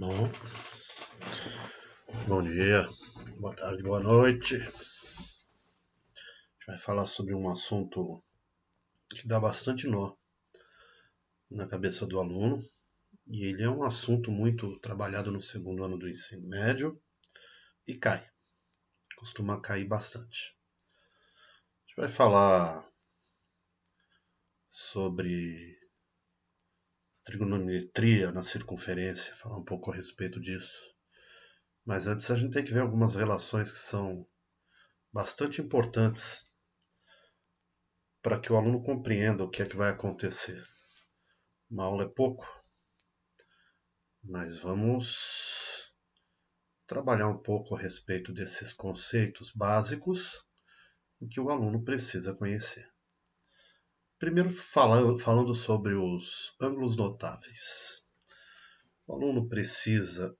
Bom, bom dia, boa tarde, boa noite. A gente vai falar sobre um assunto que dá bastante nó na cabeça do aluno, e ele é um assunto muito trabalhado no segundo ano do ensino médio e costuma cair bastante. A gente vai falar sobre trigonometria na circunferência, falar um pouco a respeito disso. Mas antes a gente tem que ver algumas relações que são bastante importantes para que o aluno compreenda o que é que vai acontecer. Uma aula é pouco, mas vamos trabalhar um pouco a respeito desses conceitos básicos que o aluno precisa conhecer. Primeiro, falando sobre os ângulos notáveis. O aluno precisa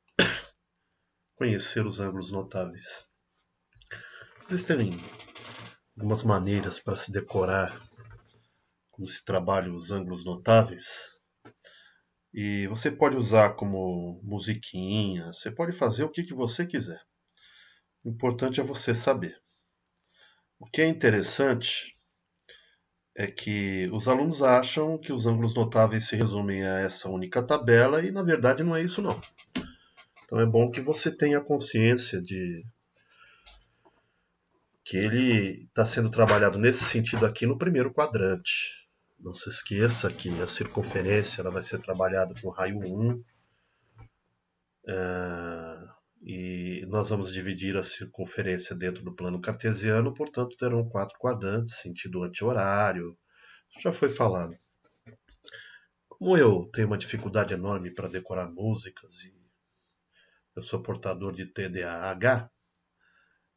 conhecer os ângulos notáveis. Existem algumas maneiras para se decorar como se trabalha os ângulos notáveis. E você pode usar como musiquinha, você pode fazer o que você quiser. O importante é você saber. O que é interessante é que os alunos acham que os ângulos notáveis se resumem a essa única tabela e na verdade não é isso não. Então é bom que você tenha consciência de que ele está sendo trabalhado nesse sentido aqui no primeiro quadrante. Não se esqueça que a circunferência ela vai ser trabalhada com raio 1. E nós vamos dividir a circunferência dentro do plano cartesiano, portanto terão 4 quadrantes, sentido anti-horário. Isso já foi falado. Como eu tenho uma dificuldade enorme para decorar músicas e eu sou portador de TDAH,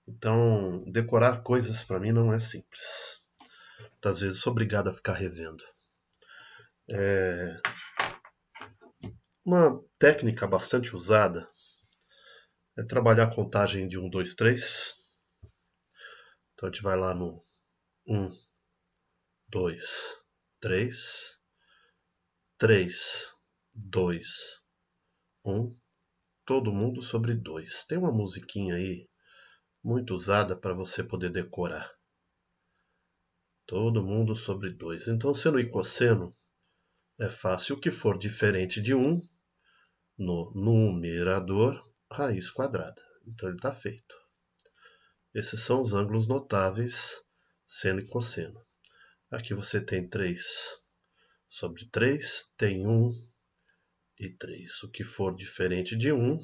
então decorar coisas para mim não é simples. Muitas vezes sou obrigado a ficar revendo. Uma técnica bastante usada é trabalhar a contagem de 1, 2, 3. Então a gente vai lá no 1, 2, 3, 3, 2, 1, todo mundo sobre 2. Tem uma musiquinha aí muito usada para você poder decorar. Todo mundo sobre 2. Então, seno e cosseno é fácil. O que for diferente de 1, no numerador, raiz quadrada. Então, ele está feito. Esses são os ângulos notáveis, seno e cosseno. Aqui você tem 3 sobre 3, tem 1 e 3. O que for diferente de 1,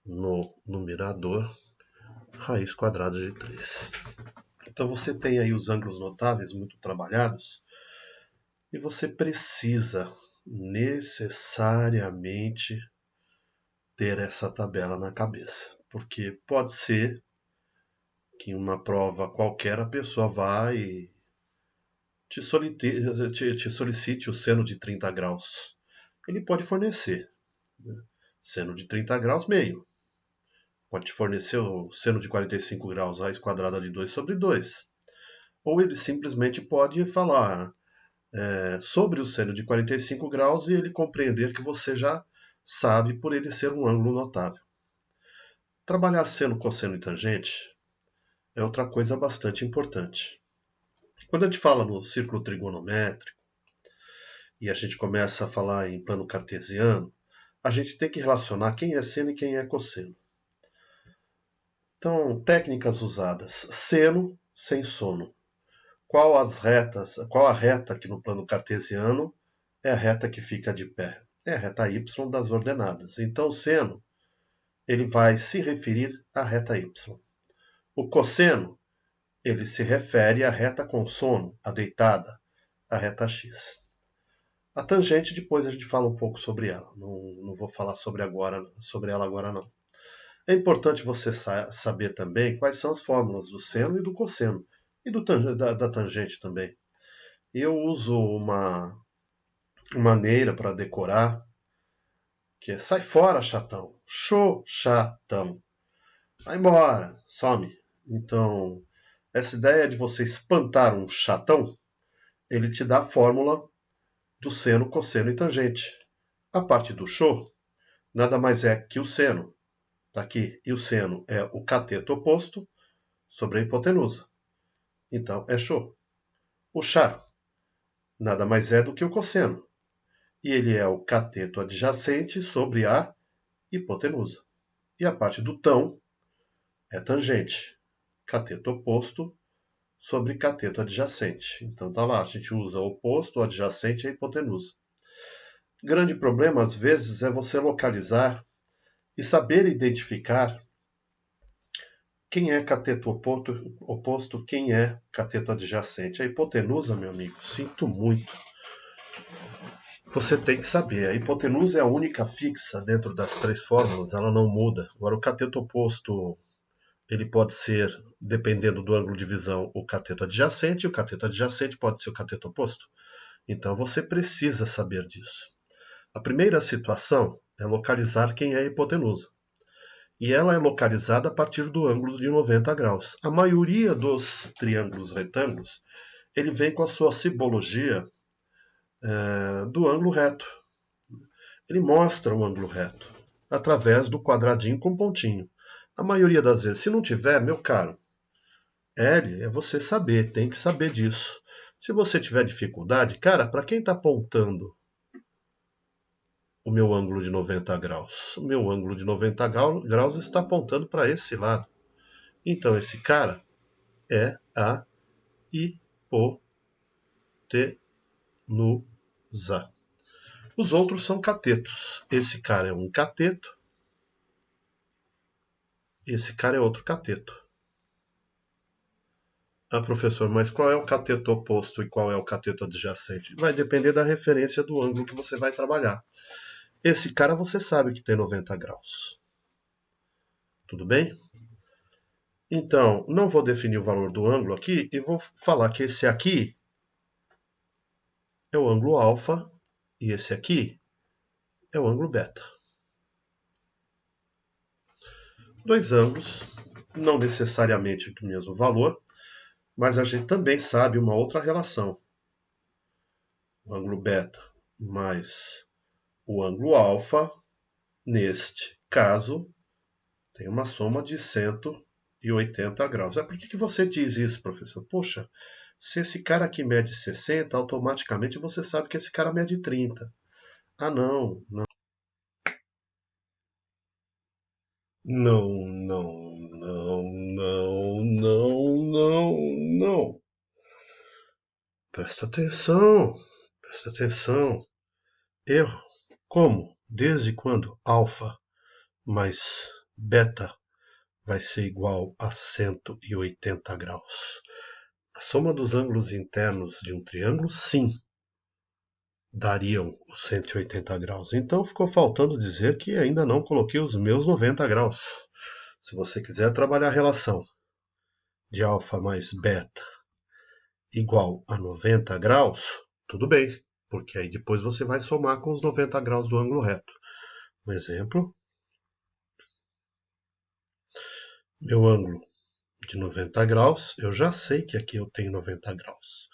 no numerador, raiz quadrada de 3. Então você tem aí os ângulos notáveis muito trabalhados e você precisa necessariamente ter essa tabela na cabeça, porque pode ser que em uma prova qualquer a pessoa vá e te solicite o seno de 30 graus. Ele pode fornecer, né? Seno de 30 graus meio. Pode te fornecer o seno de 45 graus, raiz quadrada de 2 sobre 2. Ou ele simplesmente pode falar sobre o seno de 45 graus e ele compreender que você já sabe por ele ser um ângulo notável. Trabalhar seno, cosseno e tangente é outra coisa bastante importante. Quando a gente fala no círculo trigonométrico e a gente começa a falar em plano cartesiano, a gente tem que relacionar quem é seno e quem é cosseno. Então, técnicas usadas. Seno sem sono. Qual a reta que no plano cartesiano é a reta que fica de pé? É a reta y das ordenadas. Então, o seno ele vai se referir à reta y. O cosseno ele se refere à reta com sono, a deitada, a reta x. A tangente, depois a gente fala um pouco sobre ela. Não vou falar sobre ela agora não. É importante você saber também quais são as fórmulas do seno e do cosseno. E da tangente também. Eu uso uma maneira para decorar que é sai fora, chatão. Chatão. Vai embora, some. Então, essa ideia de você espantar um chatão, ele te dá a fórmula do seno, cosseno e tangente. A parte do show nada mais é que o seno. Está aqui. E o seno é o cateto oposto sobre a hipotenusa. Então, é show. O chá nada mais é do que o cosseno. E ele é o cateto adjacente sobre a hipotenusa. E a parte do tão é tangente. Cateto oposto sobre cateto adjacente. Então tá lá, a gente usa o oposto, o adjacente e a hipotenusa. O grande problema, às vezes, é você localizar e saber identificar quem é cateto oposto, quem é cateto adjacente. A hipotenusa, meu amigo, sinto muito. Você tem que saber. A hipotenusa é a única fixa dentro das três fórmulas, ela não muda. Agora, o cateto oposto, ele pode ser, dependendo do ângulo de visão, o cateto adjacente, e o cateto adjacente pode ser o cateto oposto. Então, você precisa saber disso. A primeira situação é localizar quem é a hipotenusa. E ela é localizada a partir do ângulo de 90 graus. A maioria dos triângulos retângulos, ele vem com a sua simbologia do ângulo reto. Ele mostra o ângulo reto através do quadradinho com pontinho. A maioria das vezes, se não tiver, meu caro, L é você saber, tem que saber disso. Se você tiver dificuldade, cara, para quem está apontando o meu ângulo de 90 graus? O meu ângulo de 90 graus está apontando para esse lado. Então, esse cara é a hipotenusa. Os outros são catetos. Esse cara é um cateto. Esse cara é outro cateto. Ah, professor, mas qual é o cateto oposto e qual é o cateto adjacente? Vai depender da referência do ângulo que você vai trabalhar. Esse cara você sabe que tem 90 graus. Tudo bem? Então, não vou definir o valor do ângulo aqui e vou falar que esse aqui é o ângulo alfa e esse aqui é o ângulo beta. Dois ângulos, não necessariamente do mesmo valor, mas a gente também sabe uma outra relação. O ângulo beta mais o ângulo alfa, neste caso, tem uma soma de 180 graus. Por que você diz isso, professor? Poxa, se esse cara aqui mede 60, automaticamente você sabe que esse cara mede 30. Ah, não. Não. Presta atenção. Erro. Como? Desde quando alfa mais beta vai ser igual a 180 graus? A soma dos ângulos internos de um triângulo, sim, dariam os 180 graus. Então ficou faltando dizer que ainda não coloquei os meus 90 graus. Se você quiser trabalhar a relação de alfa mais beta igual a 90 graus, tudo bem, porque aí depois você vai somar com os 90 graus do ângulo reto. Um exemplo, meu ângulo de 90 graus, eu já sei que aqui eu tenho 90 graus.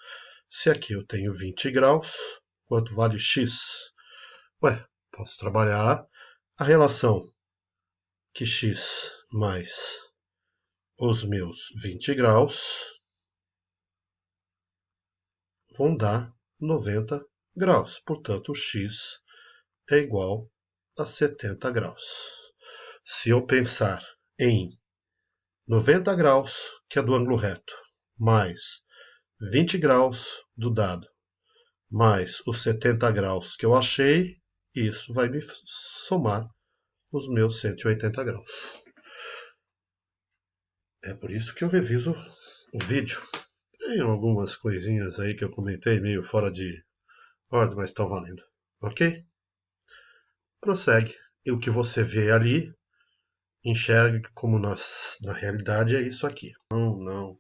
Se aqui eu tenho 20 graus, quanto vale x? Ué, posso trabalhar a relação que x mais os meus 20 graus vão dar 90 graus. Portanto, x é igual a 70 graus. Se eu pensar em 90 graus, que é do ângulo reto, mais 20 graus do dado, mais os 70 graus que eu achei, isso vai me somar os meus 180 graus. É por isso que eu reviso o vídeo. Tem algumas coisinhas aí que eu comentei meio fora de ordem, mas estão valendo. Ok? Prossegue. E o que você vê ali, enxergue como na realidade é isso aqui. Não.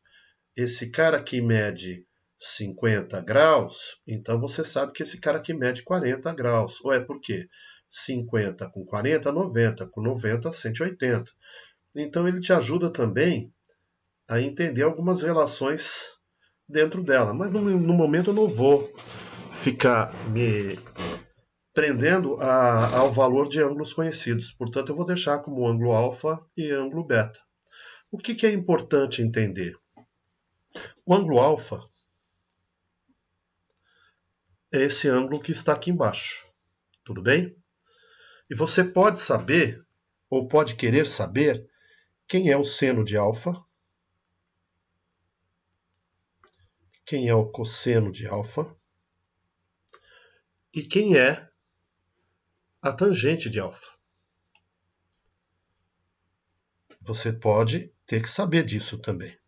Esse cara aqui mede 50 graus, então você sabe que esse cara aqui mede 40 graus. Ou é por quê? 50 com 40, 90. Com 90, 180. Então ele te ajuda também a entender algumas relações dentro dela. Mas no momento eu não vou ficar me prendendo ao valor de ângulos conhecidos. Portanto, eu vou deixar como ângulo alfa e ângulo beta. O que é importante entender? O ângulo alfa é esse ângulo que está aqui embaixo. Tudo bem? E você pode saber, ou pode querer saber, quem é o seno de alfa, quem é o cosseno de alfa e quem é a tangente de alfa. Você pode ter que saber disso também.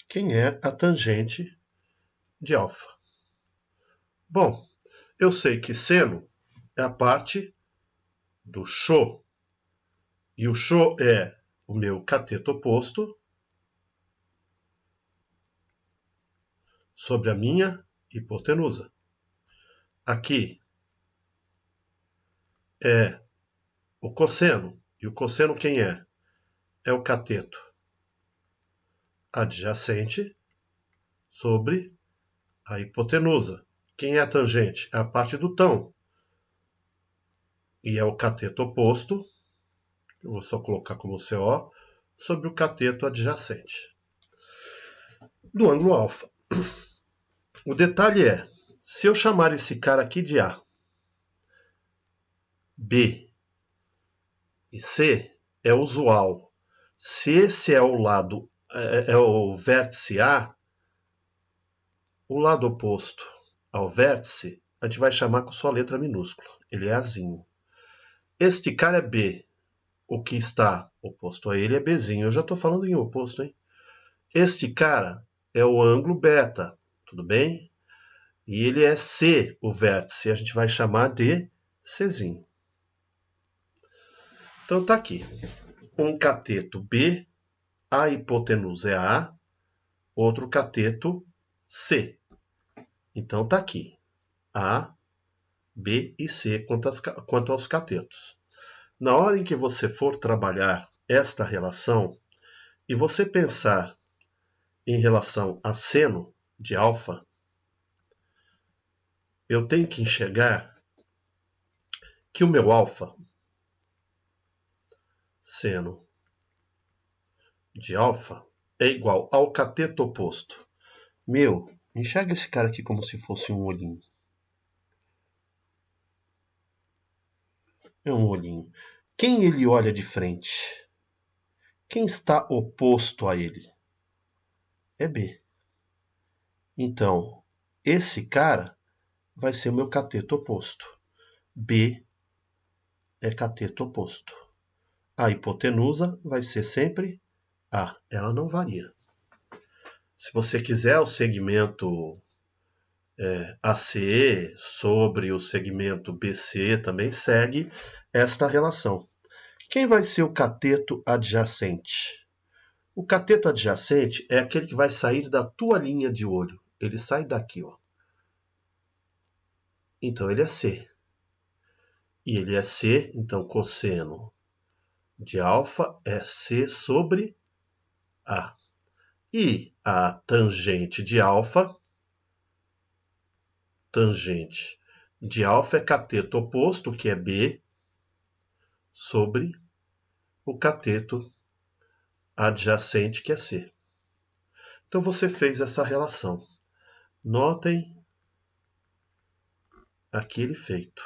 Quem é a tangente de alfa? Bom, eu sei que seno é a parte do cho. E o cho é o meu cateto oposto sobre a minha hipotenusa. Aqui é o cosseno. E o cosseno quem é? É o cateto adjacente sobre a hipotenusa. Quem é a tangente? É a parte do tão. E é o cateto oposto, eu vou só colocar como CO, sobre o cateto adjacente do ângulo alfa. O detalhe é, se eu chamar esse cara aqui de A, B e C, é usual. Se esse é o lado, é o vértice A, o lado oposto ao vértice, a gente vai chamar com sua letra minúscula. Ele é Azinho. Este cara é B. O que está oposto a ele é Bzinho. Eu já estou falando em oposto, hein? Este cara é o ângulo beta, tudo bem? E ele é C, o vértice. A gente vai chamar de Czinho. Então tá aqui. Um cateto B, a hipotenusa é A, outro cateto C. Então tá aqui. A, B e C quanto aos catetos. Na hora em que você for trabalhar esta relação e você pensar em relação a seno de alfa, eu tenho que enxergar que o meu alfa, seno de alfa, é igual ao cateto oposto. Enxerga esse cara aqui como se fosse um olhinho. É um olhinho. Quem ele olha de frente? Quem está oposto a ele? É B. Então, esse cara vai ser o meu cateto oposto. B é cateto oposto. A hipotenusa vai ser sempre A. Ela não varia. Se você quiser o segmento AC sobre o segmento BC, também segue esta relação. Quem vai ser o cateto adjacente? O cateto adjacente é aquele que vai sair da tua linha de olho. Ele sai daqui, ó. Então ele é C. E ele é C, então cosseno de alfa é C sobre A. E a tangente de alfa é cateto oposto, que é B, sobre o cateto adjacente, que é C. Então você fez essa relação. Notem aquele feito.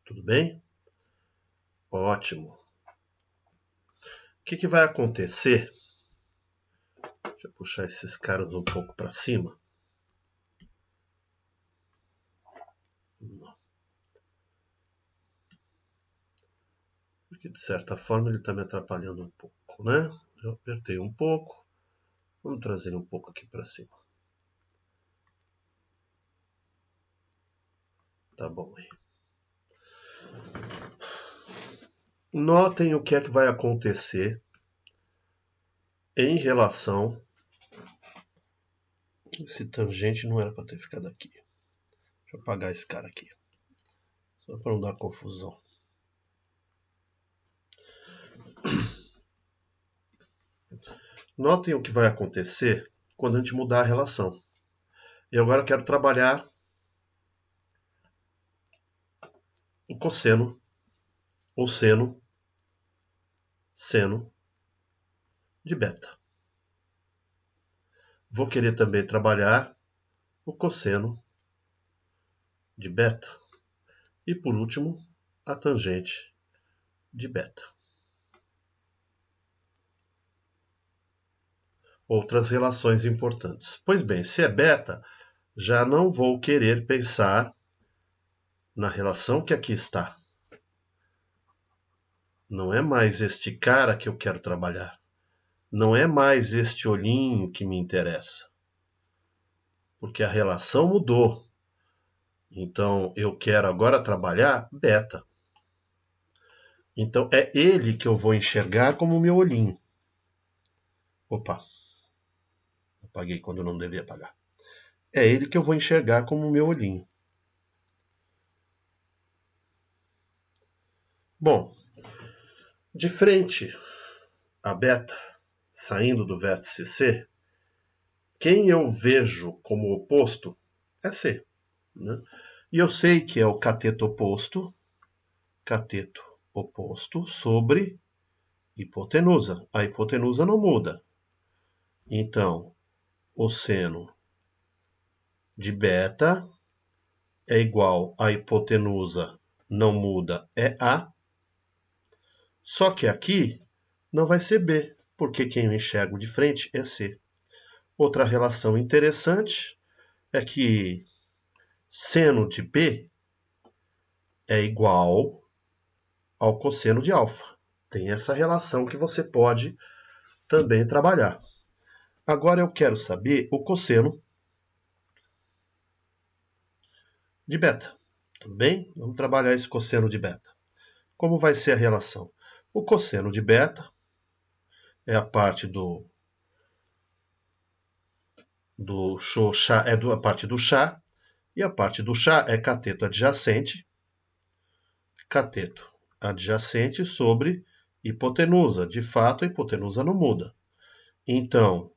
Tudo bem? Ótimo. O que vai acontecer? Deixa eu puxar esses caras um pouco para cima. Não. Porque de certa forma ele está me atrapalhando um pouco, né? Eu apertei um pouco. Vamos trazer ele um pouco aqui para cima. Tá bom aí. Notem o que é que vai acontecer em relação... Esse tangente não era para ter ficado aqui. Deixa eu apagar esse cara aqui. Só para não dar confusão. Notem o que vai acontecer quando a gente mudar a relação. E agora eu quero trabalhar o cosseno ou seno de beta. Vou querer também trabalhar o cosseno de beta. E por último, a tangente de beta. Outras relações importantes. Pois bem, se é beta, já não vou querer pensar na relação que aqui está. Não é mais este cara que eu quero trabalhar. Não é mais este olhinho que me interessa. Porque a relação mudou. Então eu quero agora trabalhar beta. Então é ele que eu vou enxergar como meu olhinho. Opa, apaguei quando não devia apagar. É ele que eu vou enxergar como meu olhinho. Bom, de frente a beta, saindo do vértice C, quem eu vejo como oposto é C. Né? E eu sei que é o cateto oposto sobre hipotenusa. A hipotenusa não muda. Então, o seno de beta é igual à hipotenusa, não muda, é A. Só que aqui não vai ser B, porque quem eu enxergo de frente é C. Outra relação interessante é que seno de B é igual ao cosseno de alfa. Tem essa relação que você pode também trabalhar. Agora eu quero saber o cosseno de beta. Tudo bem? Vamos trabalhar esse cosseno de beta. Como vai ser a relação? O cosseno de beta é a parte do chá, é a parte do chá, e a parte do chá é cateto adjacente sobre hipotenusa. De fato, a hipotenusa não muda. Então,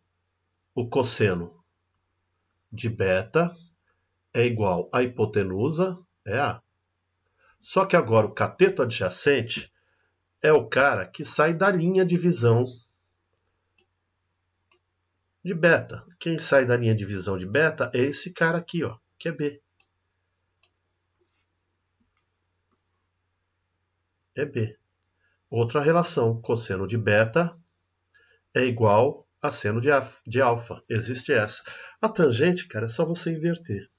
o cosseno de beta é igual à hipotenusa, é A. Só que agora o cateto adjacente é o cara que sai da linha de visão de beta. Quem sai da linha de visão de beta é esse cara aqui, ó, que é B. É B. Outra relação, cosseno de beta é igual a seno de alfa. Existe essa. A tangente, cara, é só você inverter.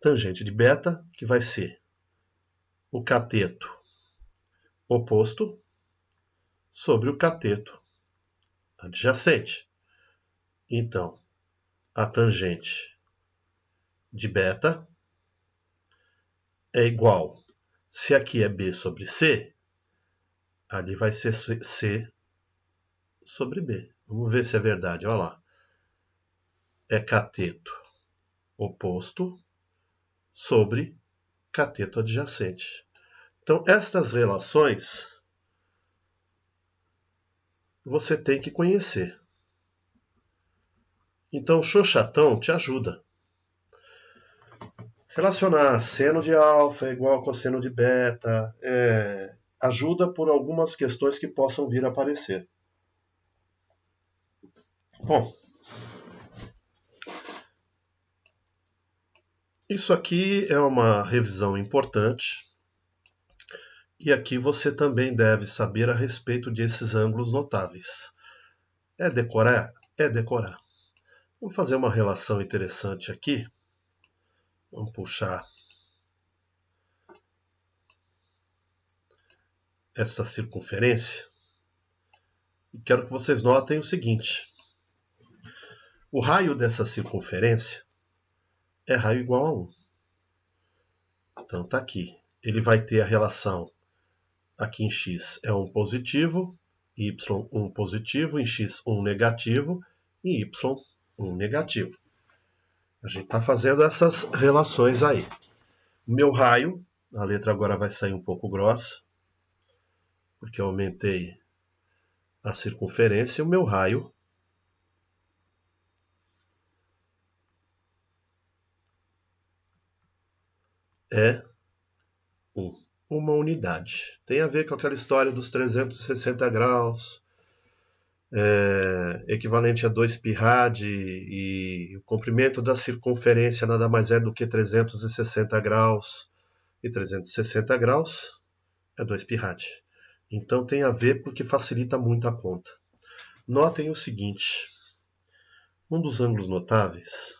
Tangente de beta, que vai ser o cateto oposto sobre o cateto adjacente. Então, a tangente de beta é igual, se aqui é B sobre C, ali vai ser C sobre B. Vamos ver se é verdade, olha lá. É cateto oposto sobre cateto adjacente. Então, estas relações você tem que conhecer. Então, o Xoxatão te ajuda. Relacionar seno de alfa é igual a cosseno de beta ajuda por algumas questões que possam vir a aparecer. Bom, isso aqui é uma revisão importante. E aqui você também deve saber a respeito desses ângulos notáveis. É decorar? É decorar. Vamos fazer uma relação interessante aqui. Vamos puxar essa circunferência. E quero que vocês notem o seguinte. O raio dessa circunferência é raio igual a 1. Então está aqui. Ele vai ter a relação aqui em x é 1 positivo, y 1 positivo, em x 1 negativo e y 1 negativo. A gente está fazendo essas relações aí. O meu raio, a letra agora vai sair um pouco grossa, porque eu aumentei a circunferência. O meu raio é 1. uma unidade. Tem a ver com aquela história dos 360 graus, equivalente a 2 πrad, e o comprimento da circunferência nada mais é do que 360 graus, e 360 graus é 2 πrad. Então tem a ver porque facilita muito a conta. Notem o seguinte, um dos ângulos notáveis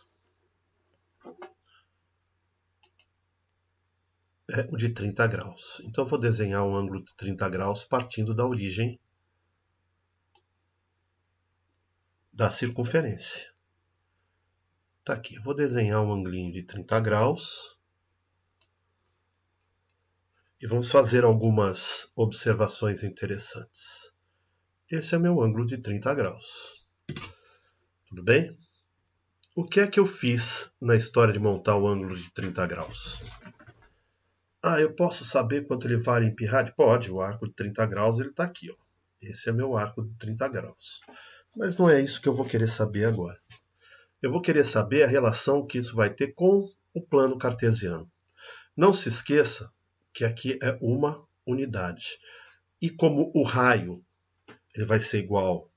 é o de 30 graus. Então eu vou desenhar um ângulo de 30 graus partindo da origem da circunferência. Tá aqui, eu vou desenhar um ângulo de 30 graus e vamos fazer algumas observações interessantes. Esse é meu ângulo de 30 graus. Tudo bem? O que é que eu fiz na história de montar o ângulo de 30 graus? Eu posso saber quanto ele vale em πrad? Pode, o arco de 30 graus ele está aqui. Ó. Esse é meu arco de 30 graus. Mas não é isso que eu vou querer saber agora. Eu vou querer saber a relação que isso vai ter com o plano cartesiano. Não se esqueça que aqui é uma unidade. E como o raio ele vai ser igual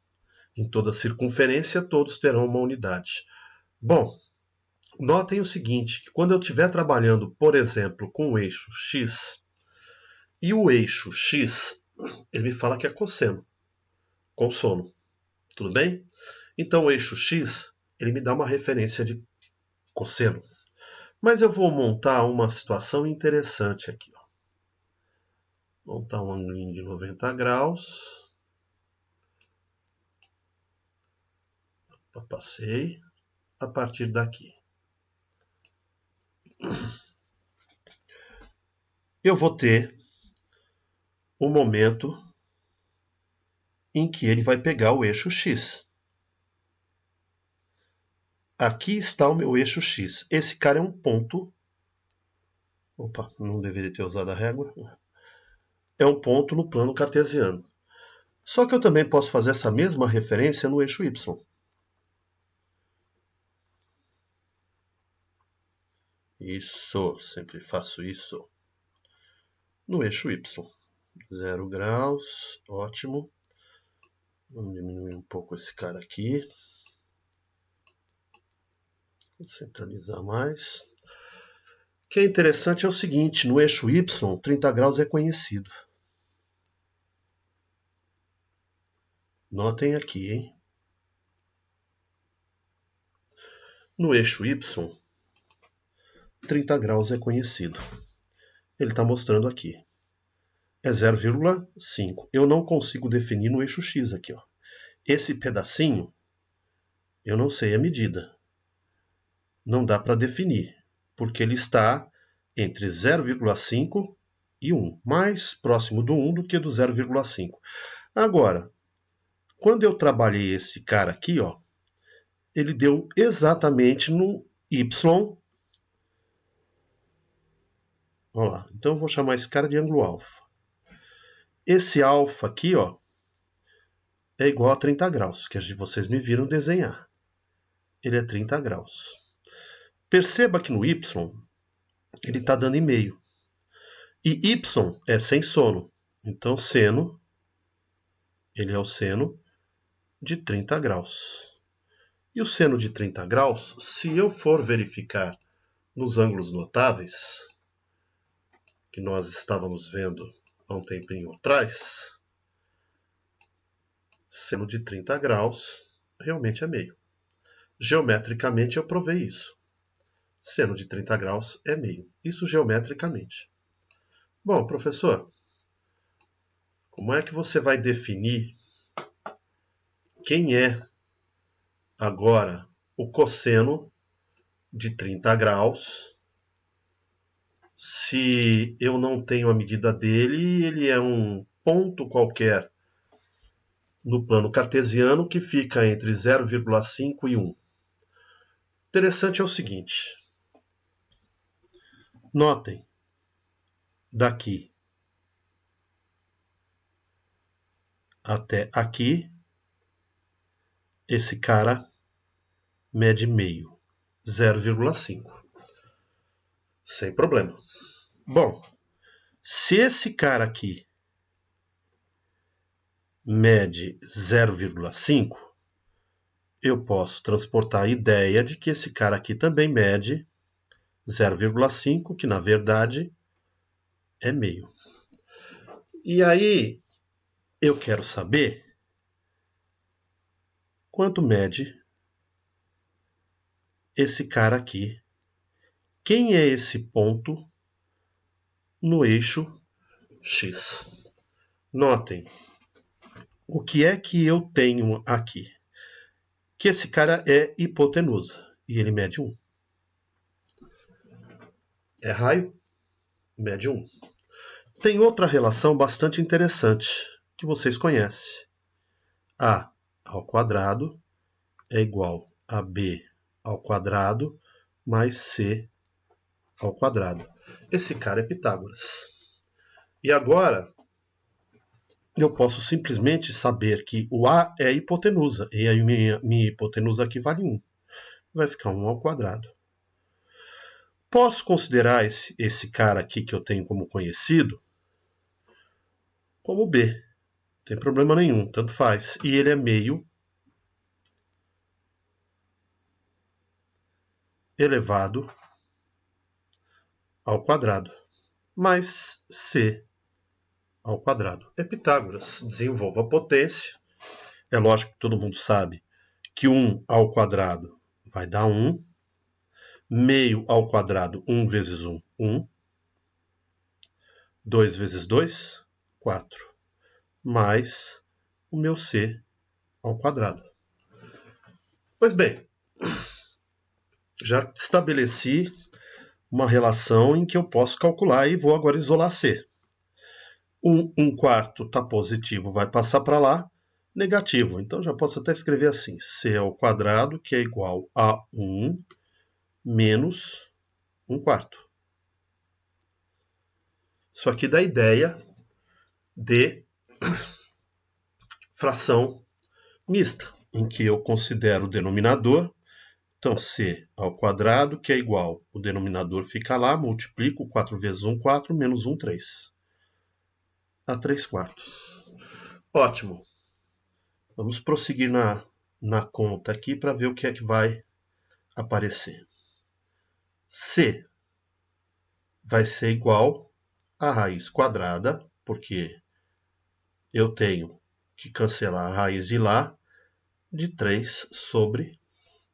em toda a circunferência, todos terão uma unidade. Bom, notem o seguinte, que quando eu estiver trabalhando, por exemplo, com o eixo x, e o eixo x, ele me fala que é cosseno, consono. Tudo bem? Então o eixo x, ele me dá uma referência de cosseno. Mas eu vou montar uma situação interessante aqui. Ó. Montar um ângulo de 90 graus. Passei a partir daqui. Eu vou ter um momento em que ele vai pegar o eixo x. Aqui está o meu eixo x. Esse cara é um ponto. Opa, não deveria ter usado a régua. É um ponto no plano cartesiano. Só que eu também posso fazer essa mesma referência no eixo y. Isso, sempre faço isso. No eixo y. 0 graus, ótimo. Vamos diminuir um pouco esse cara aqui. Vou centralizar mais. O que é interessante é o seguinte, no eixo y, 30 graus é conhecido. Notem aqui, hein? No eixo y, 30 graus é conhecido. Ele está mostrando aqui. É 0,5. Eu não consigo definir no eixo x aqui. Ó. Esse pedacinho, eu não sei a medida. Não dá para definir, porque ele está entre 0,5 e 1. Mais próximo do 1 do que do 0,5. Agora, quando eu trabalhei esse cara aqui, ó, ele deu exatamente no y. Vamos lá. Então eu vou chamar esse cara de ângulo alfa. Esse alfa aqui, ó, é igual a 30 graus, que vocês me viram desenhar. Ele é 30 graus. Perceba que no y, ele está dando em meio. E y é sem sono. Então, seno, ele é o seno de 30 graus. E o seno de 30 graus, se eu for verificar nos ângulos notáveis, que nós estávamos vendo há um tempinho atrás, seno de 30 graus realmente é meio. Geometricamente eu provei isso. Seno de 30 graus é meio. Isso geometricamente. Bom, professor, como é que você vai definir quem é agora o cosseno de 30 graus se eu não tenho a medida dele e ele é um ponto qualquer no plano cartesiano que fica entre 0,5 e 1? Interessante é o seguinte. Notem, daqui até aqui, esse cara mede meio, 0,5. Sem problema. Bom, Se esse cara aqui mede 0,5, eu posso transportar a ideia de que esse cara aqui também mede 0,5, que na verdade é meio. E aí eu quero saber quanto mede esse cara aqui. Quem é esse ponto no eixo X? Notem, o que é que eu tenho aqui? Que esse cara é hipotenusa e ele mede 1. É raio? Mede 1. Tem outra relação bastante interessante que vocês conhecem. A ao quadrado é igual a B ao quadrado mais C ao quadrado. Esse cara é Pitágoras. E agora eu posso simplesmente saber que o A é hipotenusa, e a minha hipotenusa aqui vale 1. Vai ficar 1 ao quadrado. Posso considerar esse cara aqui que eu tenho como conhecido como B. Não tem problema nenhum, tanto faz. E ele é meio elevado ao quadrado, mais C ao quadrado. É Pitágoras. Desenvolva a potência. É lógico que todo mundo sabe que 1 ao quadrado vai dar 1. Meio ao quadrado, 1 vezes 1, 1. 2 vezes 2, 4. Mais o meu C ao quadrado. Pois bem, já estabeleci uma relação em que eu posso calcular e vou agora isolar C. 1 quarto está positivo, vai passar para lá, negativo. Então já posso até escrever assim, C ao quadrado, que é igual a 1 menos 1 quarto. Isso aqui dá ideia de fração mista, em que eu considero o denominador, então C ao quadrado, que é igual, o denominador fica lá, multiplico 4 vezes 1, 4, menos 1, 3. A 3 quartos. Ótimo. Vamos prosseguir na conta aqui para ver o que é que vai aparecer. C vai ser igual a raiz quadrada, porque eu tenho que cancelar a raiz de lá, de 3 sobre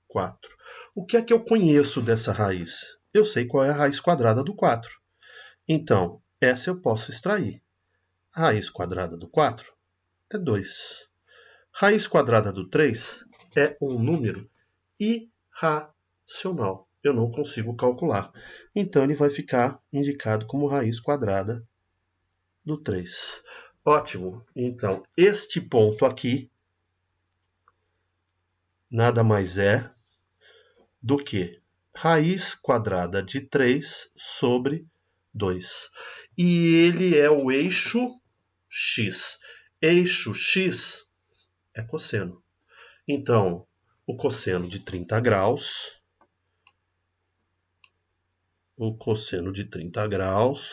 4. O que é que eu conheço dessa raiz? Eu sei qual é a raiz quadrada do 4. Então, essa eu posso extrair. A raiz quadrada do 4 é 2. Raiz quadrada do 3 é um número irracional. Eu não consigo calcular. Então, ele vai ficar indicado como raiz quadrada do 3. Ótimo. Então, este ponto aqui nada mais é do que raiz quadrada de 3 sobre 2. E ele é o eixo X. Eixo X é cosseno. Então, o cosseno de 30 graus,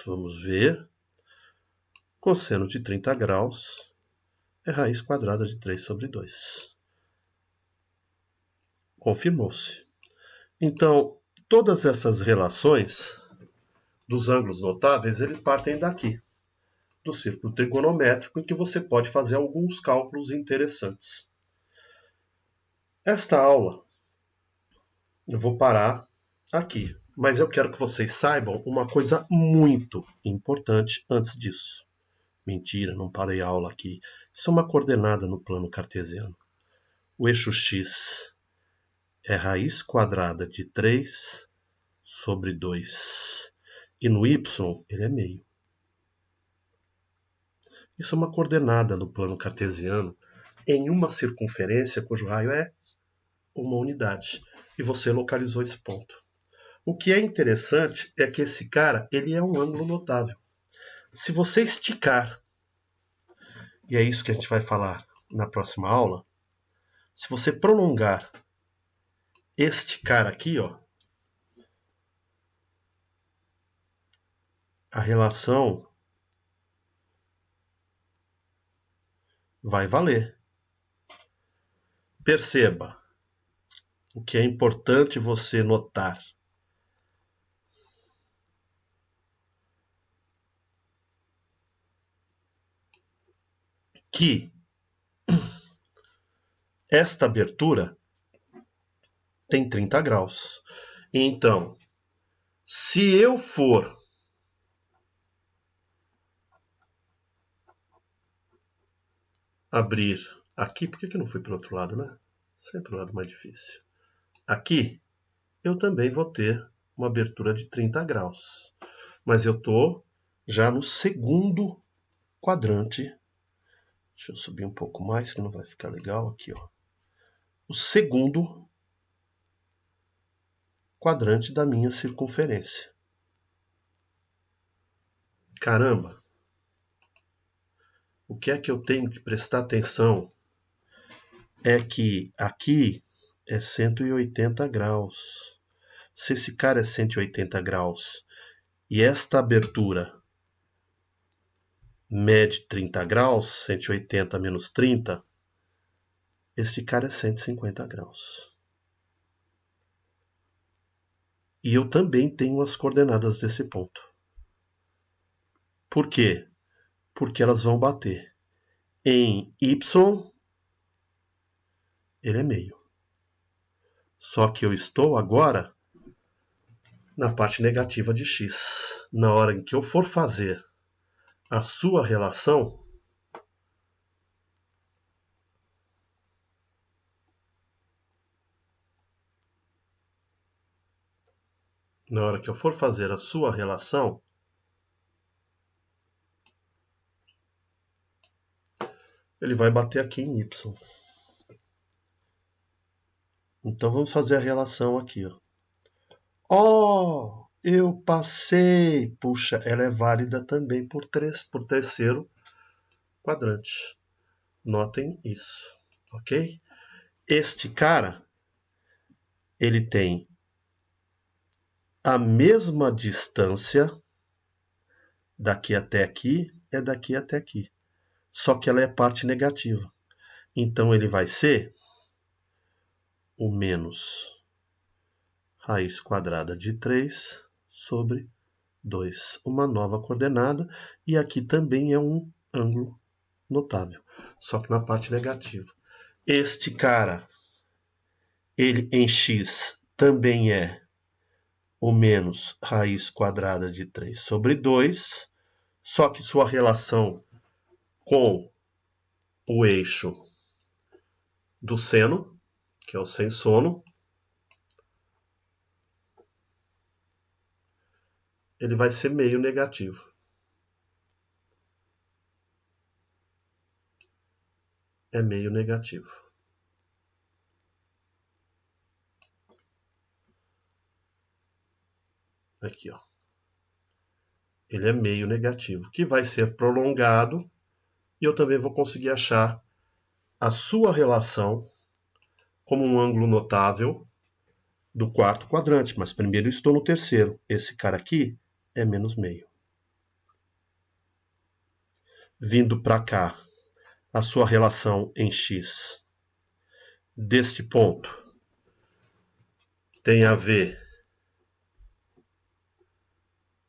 vamos ver, cosseno de 30 graus é raiz quadrada de 3 sobre 2. Confirmou-se. Então, todas essas relações dos ângulos notáveis, eles partem daqui, do círculo trigonométrico, em que você pode fazer alguns cálculos interessantes. Esta aula, eu vou parar aqui, mas eu quero que vocês saibam uma coisa muito importante antes disso. Mentira, não parei a aula aqui. Isso é uma coordenada no plano cartesiano. O eixo X é raiz quadrada de 3 sobre 2. E no Y, ele é meio. Isso é uma coordenada no plano cartesiano em uma circunferência cujo raio é uma unidade. E você localizou esse ponto. O que é interessante é que esse cara, ele é um ângulo notável. Se você esticar, e é isso que a gente vai falar na próxima aula, se você prolongar este cara aqui, ó, a relação vai valer. Perceba o que é importante você notar. Que esta abertura tem 30 graus. Então, se eu for abrir aqui, por que não fui para o outro lado, né? Sempre o lado mais difícil. Aqui, eu também vou ter uma abertura de 30 graus. Mas eu estou já no segundo quadrante. Deixa eu subir um pouco mais, que não vai ficar legal aqui, ó. O segundo quadrante da minha circunferência. Caramba! O que é que eu tenho que prestar atenção é que aqui é 180 graus. Se esse cara é 180 graus e esta abertura mede 30 graus, 180 menos 30, esse cara é 150 graus. E eu também tenho as coordenadas desse ponto. Por quê? Porque elas vão bater. Em Y, ele é meio. Só que eu estou agora na parte negativa de X. Na hora em que eu for fazer a sua relação, ele vai bater aqui em Y. Então vamos fazer a relação aqui, ó. Oh, eu passei! Puxa, ela é válida também por terceiro quadrante. Notem isso, ok? Este cara, ele tem a mesma distância daqui até aqui, é daqui até aqui. Só que ela é parte negativa. Então ele vai ser o menos raiz quadrada de 3 sobre 2. Uma nova coordenada. E aqui também é um ângulo notável, só que na parte negativa. Este cara, ele em x também é o menos raiz quadrada de 3 sobre 2, só que sua relação com o eixo do seno, que é o sensono, ele vai ser meio negativo. É meio negativo. Aqui, ó. Ele é meio negativo, que vai ser prolongado, e eu também vou conseguir achar a sua relação como um ângulo notável do quarto quadrante, mas primeiro eu estou no terceiro. Esse cara aqui é menos meio. Vindo para cá, a sua relação em x deste ponto tem a ver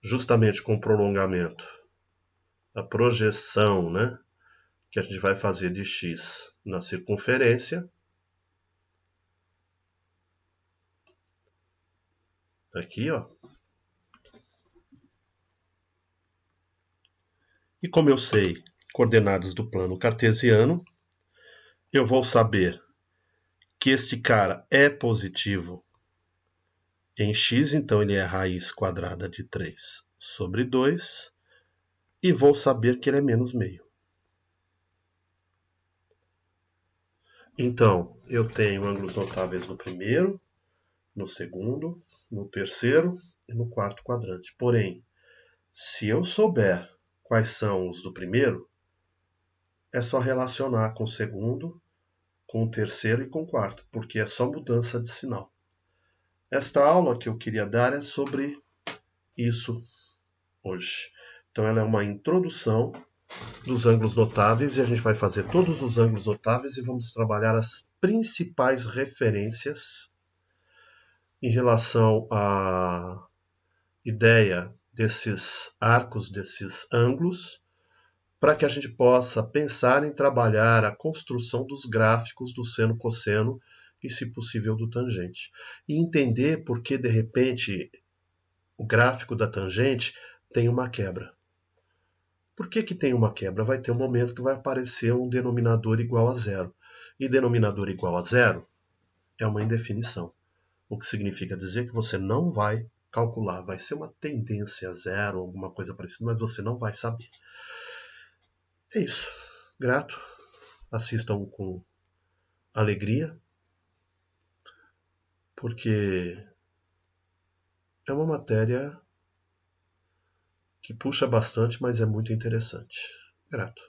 justamente com o prolongamento, a projeção, né, que a gente vai fazer de x na circunferência. Aqui, ó. E como eu sei coordenadas do plano cartesiano, eu vou saber que este cara é positivo em x, então ele é raiz quadrada de 3 sobre 2, e vou saber que ele é menos meio. Então, eu tenho ângulos notáveis no primeiro, no segundo, no terceiro e no quarto quadrante. Porém, se eu souber quais são os do primeiro, é só relacionar com o segundo, com o terceiro e com o quarto, porque é só mudança de sinal. Esta aula que eu queria dar é sobre isso hoje. Então ela é uma introdução dos ângulos notáveis, e a gente vai fazer todos os ângulos notáveis e vamos trabalhar as principais referências em relação à ideia desses arcos, desses ângulos, para que a gente possa pensar em trabalhar a construção dos gráficos do seno, cosseno e, se possível, do tangente. E entender por que, de repente, o gráfico da tangente tem uma quebra. Por que tem uma quebra? Vai ter um momento que vai aparecer um denominador igual a zero. E denominador igual a zero é uma indefinição. O que significa dizer que você não vai calcular. Vai ser uma tendência a zero, alguma coisa parecida, mas você não vai saber. É isso. Grato. Assistam com alegria, porque é uma matéria que puxa bastante, mas é muito interessante. Grato.